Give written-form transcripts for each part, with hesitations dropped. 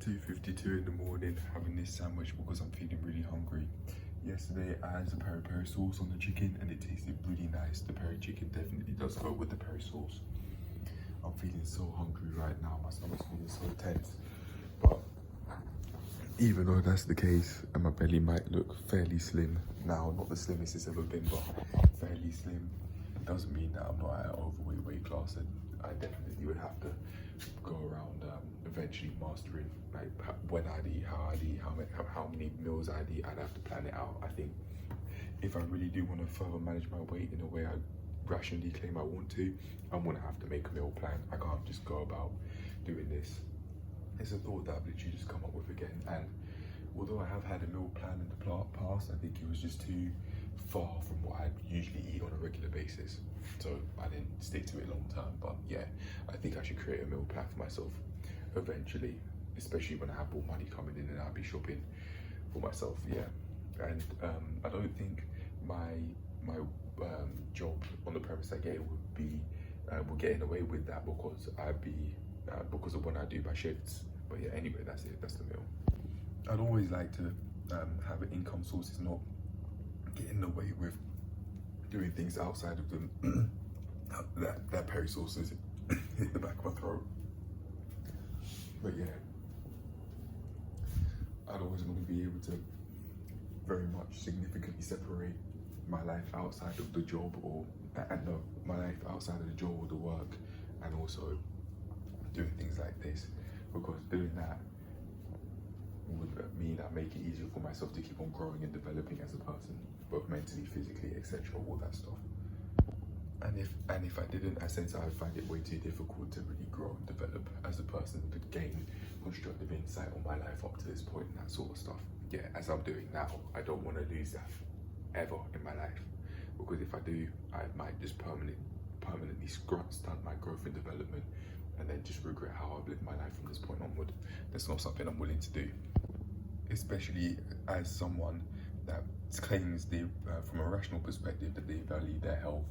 2:52 in the morning, having this sandwich because I'm feeling really hungry. Yesterday I had some peri peri sauce on the chicken and it tasted really nice. The peri chicken definitely does go with the peri sauce. I'm feeling so hungry right now, my stomach's feeling so tense. But even though that's the case, and my belly might look fairly slim now, not the slimmest it's ever been, but fairly slim, it doesn't mean that I'm not at overweight weight class, and I definitely would have to go around eventually mastering like when I'd eat, how I'd eat, how many meals I'd eat. I'd have to plan it out. I think if I really do want to further manage my weight in a way I rationally claim I want to, I'm gonna have to make a meal plan. I can't just go about doing this. It's a thought that I've literally just come up with again, and although I have had a meal plan in the past, I think it was just too far from what I usually eat on a regular basis, so I didn't stick to it long term. But yeah, I think I should create a meal plan for myself eventually, especially when I have more money coming in and I'll be shopping for myself. Yeah, and I don't think my job on the premise I get would be would get in the way with that, because I'd be because of when I do my shifts. But yeah, anyway, that's it. That's the meal. I'd always like to have an income sources not get in the way with doing things outside of them. that peri sauce is hit the back of my throat. But yeah, I'd always want to be able to very much significantly separate my life outside of the job, or no, my life outside of the job or the work, and also doing things like this, because doing that would mean I make it easier for myself to keep on growing and developing as a person, both mentally, physically, etc., all that stuff. And if I didn't, I sense I would find it way too difficult to really grow and develop as a person, to gain constructive insight on my life up to this point and that sort of stuff. Yeah, as I'm doing now, I don't want to lose that ever in my life, because if I do, I might just permanently stunt my growth and development, and then just regret how I've lived my life from this point onward. That's not something I'm willing to do, especially as someone that claims they, from a rational perspective, that they value their health,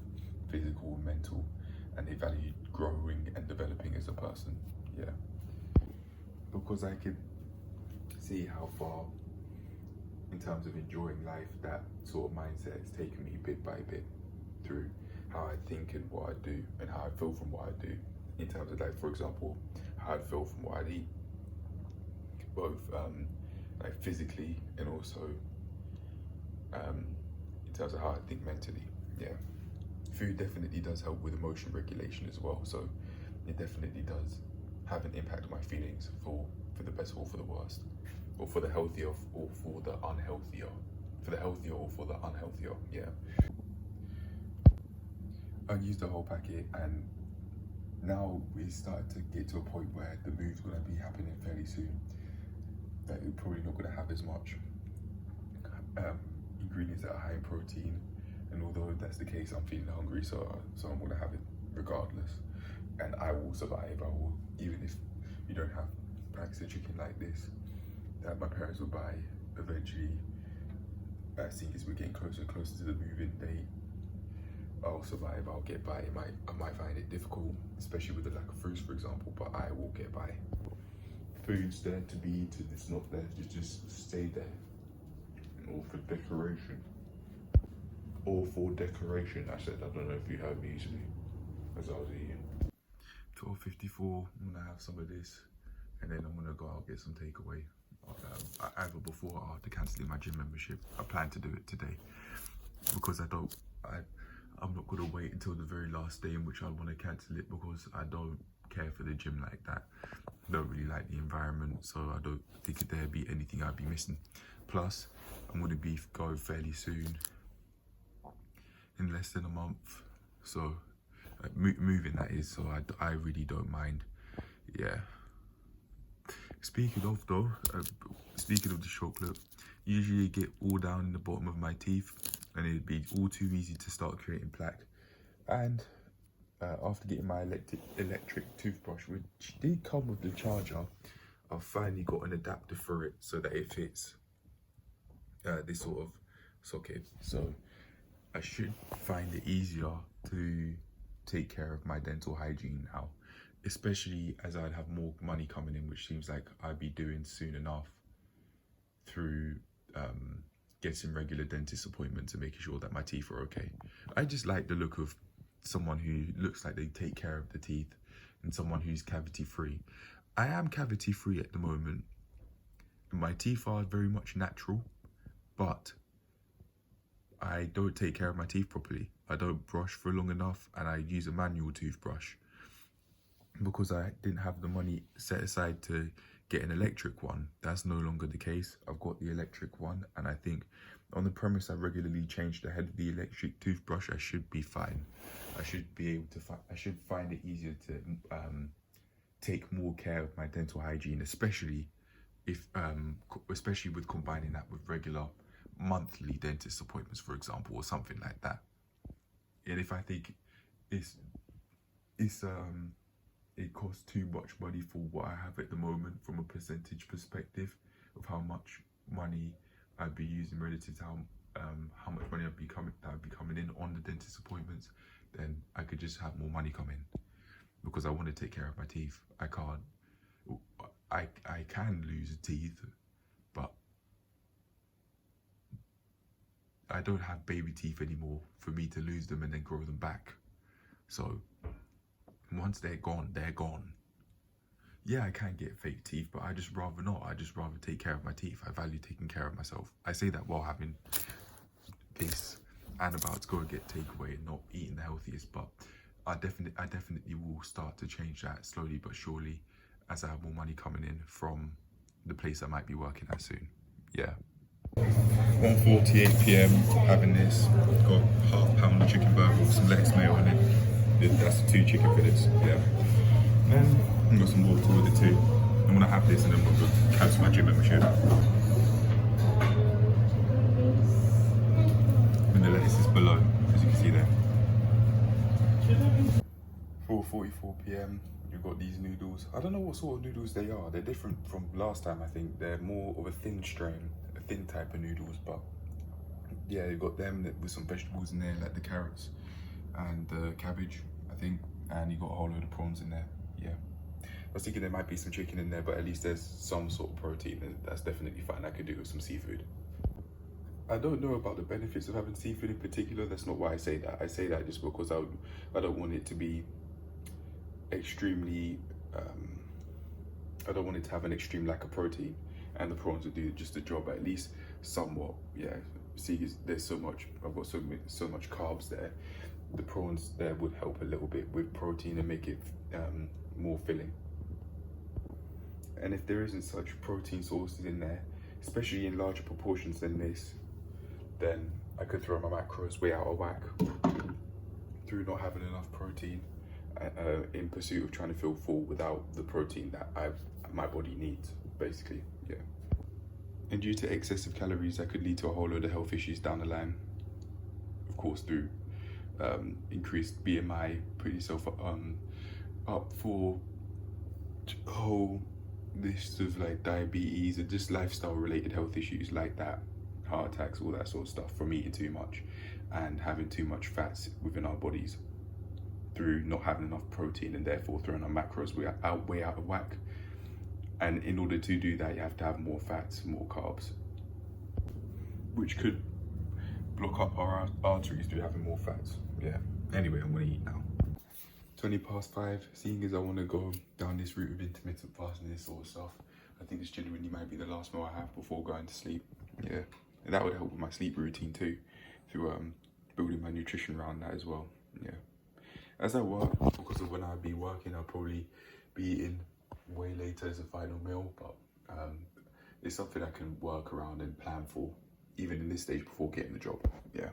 physical and mental, and they value growing and developing as a person. Yeah, because I could see how far, in terms of enjoying life, that sort of mindset has taken me bit by bit through how I think and what I do, and how I feel from what I do, in terms of, like, for example, how I feel from what I eat, both like physically and also in terms of how I think mentally. Yeah, food definitely does help with emotion regulation as well, so it definitely does have an impact on my feelings, for the best or for the worst, or for the healthier or for the unhealthier, for the healthier or for the unhealthier. Yeah, I used the whole packet, and now we started to get to a point where the move's gonna be happening fairly soon, that we're probably not gonna have as much ingredients that are high in protein. And although that's the case, I'm feeling hungry, so I'm gonna have it regardless. And I will survive. I will, even if you don't have packs of chicken like this that my parents will buy eventually. Seeing as we're getting closer and closer to the move-in date, I'll survive. I'll get by. I might find it difficult, especially with the lack of fruits, for example, but I will get by. Food's there to be eaten. It's not there to just stay there, or for decoration. Or for decoration, I said. I don't know if you heard me easily as I was eating. 12:54, I'm gonna have some of this, and then I'm gonna go out and get some takeaway. Either before or after cancelling my gym membership. I plan to do it today, because I'm not gonna wait until the very last day in which I want to cancel it, because I don't care for the gym like that. I don't really like the environment, so I don't think there'd be anything I'd be missing. Plus, I'm gonna be going fairly soon, in less than a month, so moving, that is, so I really don't mind. Yeah, speaking of though, speaking of the chocolate, usually you get all down in the bottom of my teeth, and it'd be all too easy to start creating plaque. And after getting my electric toothbrush, which did come with the charger, I've finally got an adapter for it so that it fits this sort of socket. So I should find it easier to take care of my dental hygiene now, especially as I'd have more money coming in, which seems like I'd be doing soon enough through getting regular dentist appointments and making sure that my teeth are okay. I just like the look of someone who looks like they take care of the teeth and someone who's cavity free. I am cavity free at the moment. My teeth are very much natural, but I don't take care of my teeth properly. I don't brush for long enough, and I use a manual toothbrush because I didn't have the money set aside to get an electric one. That's no longer the case. I've got the electric one, and I think on the premise I regularly change the head of the electric toothbrush, I should be fine. I should be able to I should find it easier to take more care of my dental hygiene, especially with combining that with regular monthly dentist appointments, for example, or something like that. And if I think it costs too much money for what I have at the moment from a percentage perspective of how much money I'd be using relative to how much money I'd be coming in on the dentist appointments, then I could just have more money come in, because I want to take care of my teeth. I can lose teeth, but I don't have baby teeth anymore for me to lose them and then grow them back. So once they're gone, they're gone. Yeah, I can get fake teeth, but I just rather not. I just rather take care of my teeth. I value taking care of myself. I say that while having this and about to go and get takeaway and not eating the healthiest, but I definitely will start to change that slowly but surely as I have more money coming in from the place I might be working at soon. Yeah. 1:48 p.m. having this. Got half-pound chicken burger with some lettuce mayo on it. That's 2 chicken fillets. Yeah. And I've got some water with it too. I'm gonna have this and then we'll go cancel my gym membership. And the lettuce is below, as you can see there. 4:44 p.m. You've got these noodles. I don't know what sort of noodles they are. They're different from last time, I think. They're more of a thin strain, a thin type of noodles, but yeah, you've got them with some vegetables in there, like the carrots and the cabbage, I think, and you got a whole load of prawns in there. Yeah, I was thinking there might be some chicken in there, but at least there's some sort of protein, and that's definitely fine. I could do with some seafood. I don't know about the benefits of having seafood in particular. That's not why I say that. I say that just because I don't want it to be extremely, I don't want it to have an extreme lack of protein, and the prawns would do just the job at least somewhat. Yeah, see, there's so much, I've got so much carbs there. The prawns there would help a little bit with protein and make it more filling. And if there isn't such protein sources in there, especially in larger proportions than this, then I could throw my macros way out of whack through not having enough protein in pursuit of trying to feel full without the protein that my body needs, basically. Yeah. And due to excessive calories, that could lead to a whole load of health issues down the line. Of course, through increased BMI, put yourself up for a whole list of like diabetes and just lifestyle related health issues like that, heart attacks, all that sort of stuff from eating too much and having too much fats within our bodies through not having enough protein, and therefore throwing our macros way out of whack. And in order to do that, you have to have more fats, more carbs, which could block up our arteries through having more fats. Yeah. Anyway, I'm gonna eat now. 5:20, seeing as I want to go down this route of intermittent fasting and this sort of stuff, I think this genuinely might be the last meal I have before going to sleep. Yeah, and that would help with my sleep routine too, through building my nutrition around that as well. Yeah, as I work, because of when I'd be working, I'll probably be eating way later as a final meal, but it's something I can work around and plan for, even in this stage before getting the job. Yeah,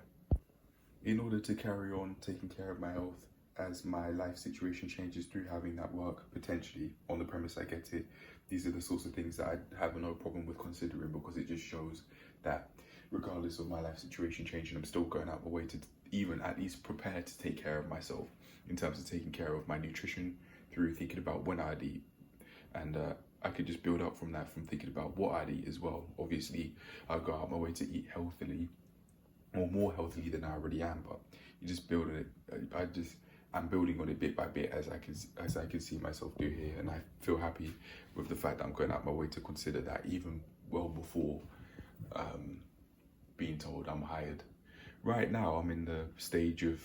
in order to carry on taking care of my health as my life situation changes through having that work, potentially, on the premise I get it, these are the sorts of things that I have no problem with considering, because it just shows that regardless of my life situation changing, I'm still going out my way to even at least prepare to take care of myself in terms of taking care of my nutrition through thinking about when I'd eat. And I could just build up from that, from thinking about what I'd eat as well. Obviously, I'll go out my way to eat healthily, or more healthily than I already am, but you just build it. I'm building on it bit by bit as I can see myself do here, and I feel happy with the fact that I'm going out my way to consider that even well before being told I'm hired. Right now, I'm in the stage of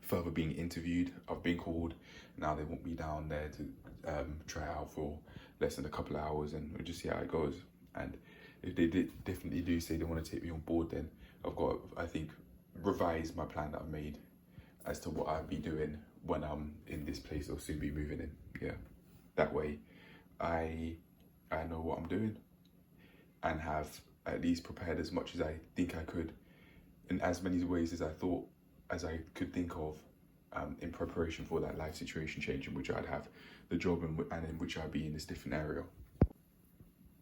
further being interviewed. I've been called. Now they want me down there to try out for less than a couple of hours, and we'll just see how it goes. And if they definitely do say they want to take me on board, then I've got, I think, revise my plan that I've made as to what I'll be doing when I'm in this place or soon be moving in. Yeah, that way I know what I'm doing and have at least prepared as much as I think I could in as many ways as I could think of in preparation for that life situation change in which I'd have the job and in which I'd be in this different area.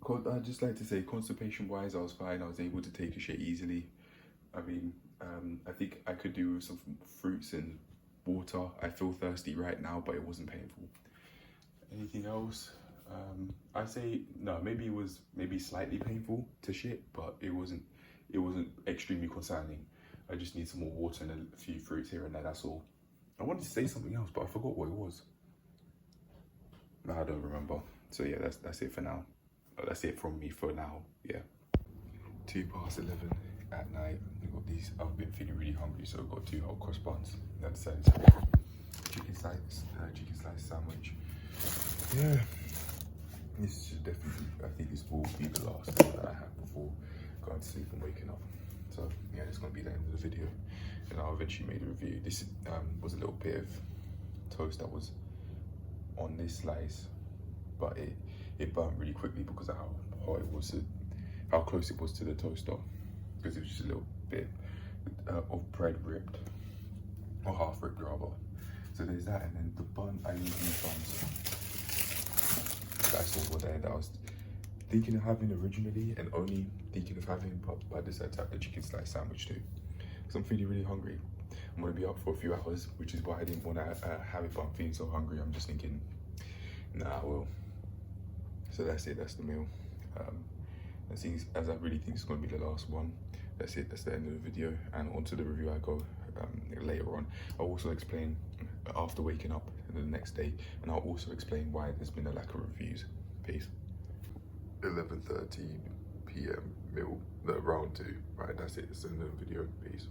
I'd just like to say, constipation wise, I was fine. I was able to take a shit easily. I mean, I think I could do with some fruits and water. I feel thirsty right now, but it wasn't painful. Anything else? I'd say no. Maybe it was slightly painful to shit, but it wasn't extremely concerning. I just need some more water and a few fruits here and there. That's all. I wanted to say something else, but I forgot what it was. No, I don't remember. So yeah, that's it for now. That's it from me for now. Yeah. 11:02 at night. I got these. I've been feeling really hungry, so I've got 2 hot cross buns. I decided to have a chicken slice sandwich. Yeah. This should definitely. I think this will be the last one that I have before going to sleep and waking up. So yeah, it's gonna be the end of the video, and I'll eventually make a review. This was a little bit of toast that was on this slice, but it burnt really quickly because of how hot it was, how close it was to the toaster, because it was just a little bit of bread ripped, or half ripped rather. So there's that, and then the bun, I use these buns that I saw over there that I was thinking of having originally and only thinking of having, but I decided to have the chicken slice sandwich too, because I'm feeling really hungry. I'm gonna be up for a few hours, which is why I didn't want to have it, but I'm feeling so hungry, I'm just thinking, nah, I will. So that's it, that's the meal. As I really think it's gonna be the last one, that's it, that's the end of the video, and onto the review I go later on. I'll also explain after waking up the next day, and I'll also explain why there's been a lack of reviews. Peace. 11:30 p.m. meal, round 2. Right, that's it, that's the end of the video. Peace.